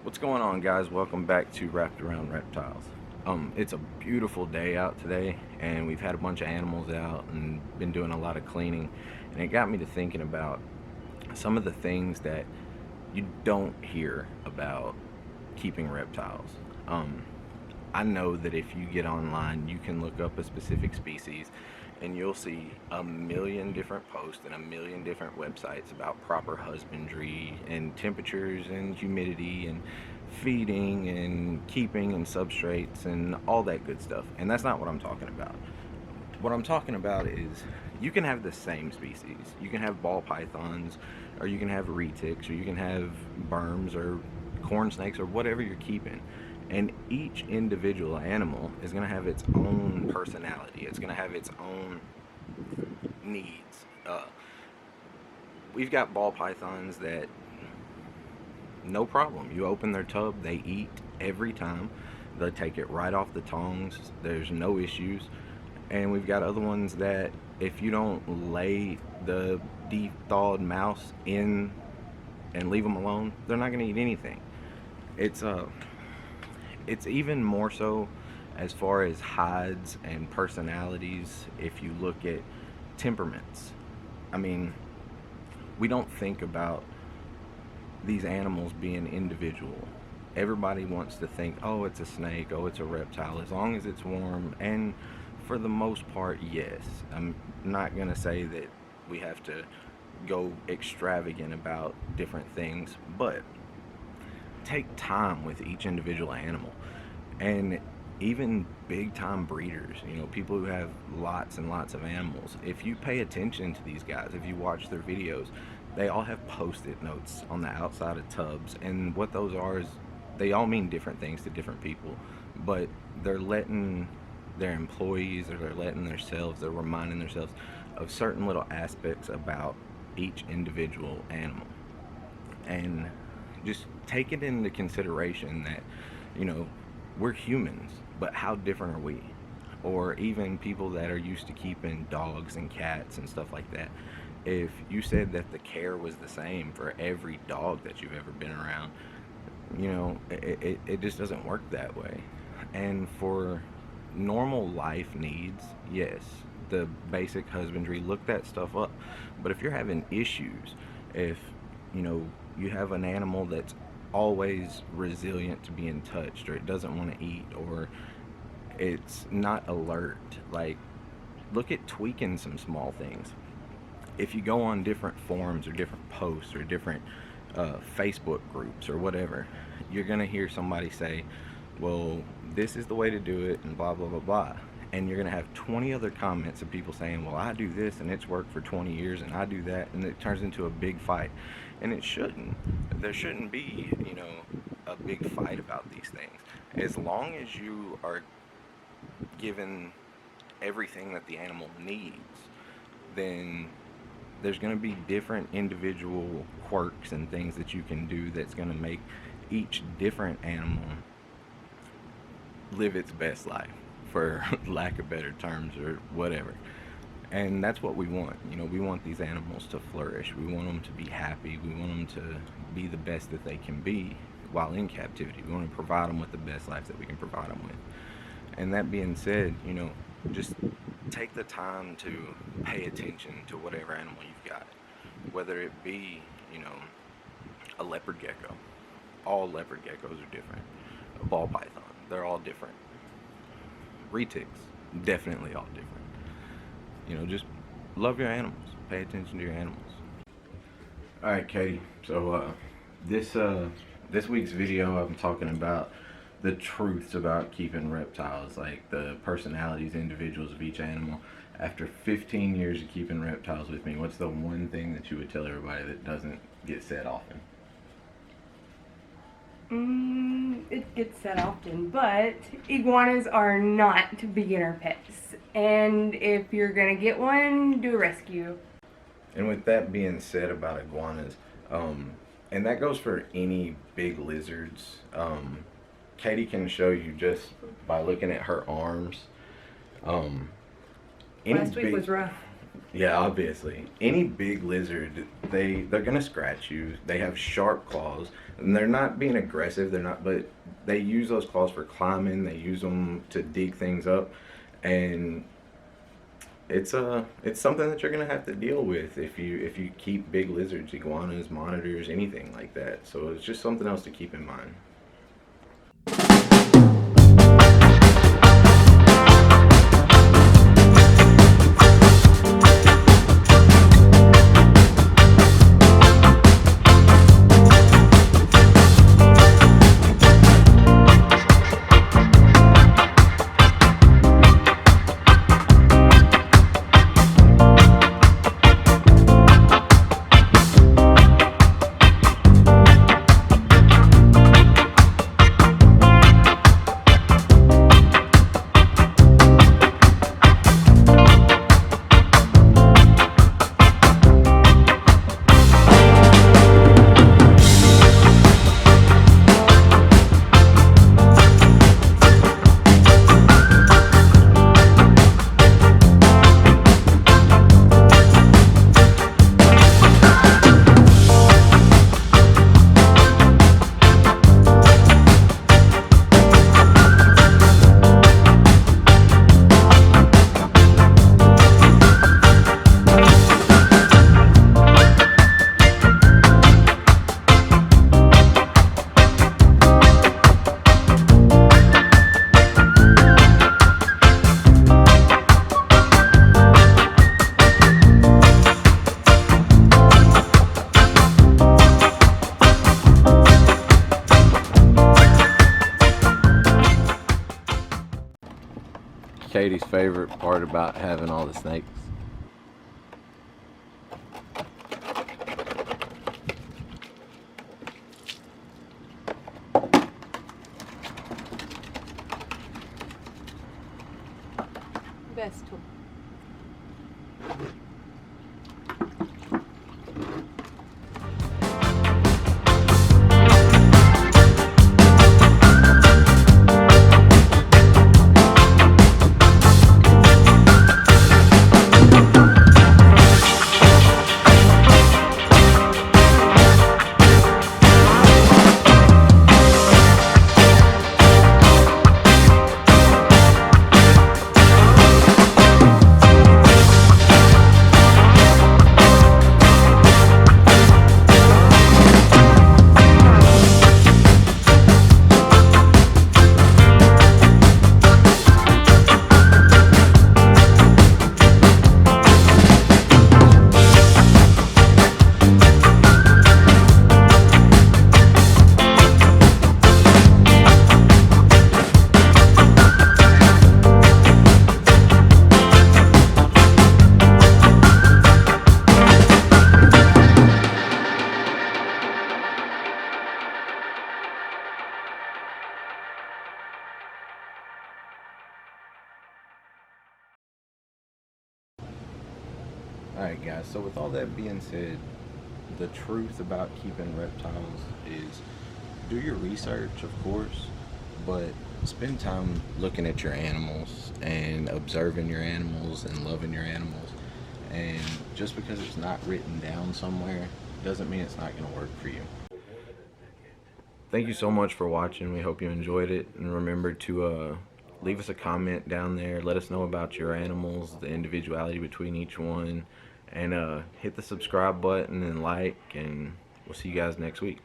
What's going on, guys? Welcome back to Wrapped Around Reptiles. It's a beautiful day out today, and we've had a bunch of animals out and been doing a lot of cleaning, and it got me to thinking about some of the things that you don't hear about keeping reptiles. Um, I know that if you get online, you can look up a specific species and you'll see a million different posts and a million different websites about proper husbandry and temperatures and humidity and feeding and keeping and substrates and all that good stuff. And that's not what I'm talking about. What I'm talking about is you can have the same species. You can have ball pythons, or you can have retics, or you can have berms or corn snakes or whatever you're keeping. And each individual animal is going to have its own personality. It's going to have its own needs. We've got ball pythons that, no problem. You open their tub, they eat every time. They take it right off the tongs. There's no issues. And we've got other ones that if you don't lay the de-thawed mouse in and leave them alone, they're not going to eat anything. It's even more so as far as hides and personalities. If you look at temperaments, I mean, we don't think about these animals being individual. Everybody wants to think, oh, it's a snake, oh, it's a reptile, as long as it's warm. And for the most part, yes. I'm not gonna say that we have to go extravagant about different things, but take time with each individual animal. And even big time breeders, people who have lots and lots of animals, if you pay attention to these guys, if you watch their videos, they all have post-it notes on the outside of tubs. And what those are is, they all mean different things to different people, but they're letting their employees, or they're letting themselves, they're reminding themselves of certain little aspects about each individual animal. And just take it into consideration that, we're humans, but how different are we? Or even people that are used to keeping dogs and cats and stuff like that. If you said that the care was the same for every dog that you've ever been around, it just doesn't work that way. And for normal life needs, yes, the basic husbandry, look that stuff up. But if you're having issues, if you have an animal that's always resilient to being touched, or it doesn't want to eat, or it's not alert, like, look at tweaking some small things. If you go on different forums or different posts or different Facebook groups or whatever, you're gonna hear somebody say, well, this is the way to do it and blah blah blah blah. And you're gonna have 20 other comments of people saying, well, I do this and it's worked for 20 years and I do that, and it turns into a big fight. And it shouldn't. There shouldn't be, a big fight about these things. As long as you are given everything that the animal needs, then there's going to be different individual quirks and things that you can do that's going to make each different animal live its best life, for lack of better terms or whatever. And that's what we want. We want these animals to flourish. We want them to be happy. We want them to be the best that they can be while in captivity. We want to provide them with the best life that we can provide them with. And that being said, just take the time to pay attention to whatever animal you've got. Whether it be, a leopard gecko. All leopard geckos are different. A ball python, they're all different. Retics, definitely all different. Just love your animals. Pay attention to your animals. All right, Katie. So this week's video, I'm talking about the truths about keeping reptiles, like the personalities, individuals of each animal. After 15 years of keeping reptiles with me, what's the one thing that you would tell everybody that doesn't get said often? It gets said often, but iguanas are not beginner pets. And if you're gonna get one, do a rescue. And with that being said about iguanas, and that goes for any big lizards, Katie can show you just by looking at her arms. Last week was rough. Yeah, obviously. Any big lizard, they're gonna scratch you. They have sharp claws, and they're not being aggressive. They're not, but they use those claws for climbing. They use them to dig things up, and it's something that you're gonna have to deal with if you keep big lizards, iguanas, monitors, anything like that. So it's just something else to keep in mind. Katie's favorite part about having all the snakes. Best tool. Alright guys, so with all that being said, the truth about keeping reptiles is do your research, of course, but spend time looking at your animals and observing your animals and loving your animals. And just because it's not written down somewhere doesn't mean it's not going to work for you. Thank you so much for watching. We hope you enjoyed it, and remember to leave us a comment down there. Let us know about your animals, the individuality between each one, and hit the subscribe button and like, and we'll see you guys next week.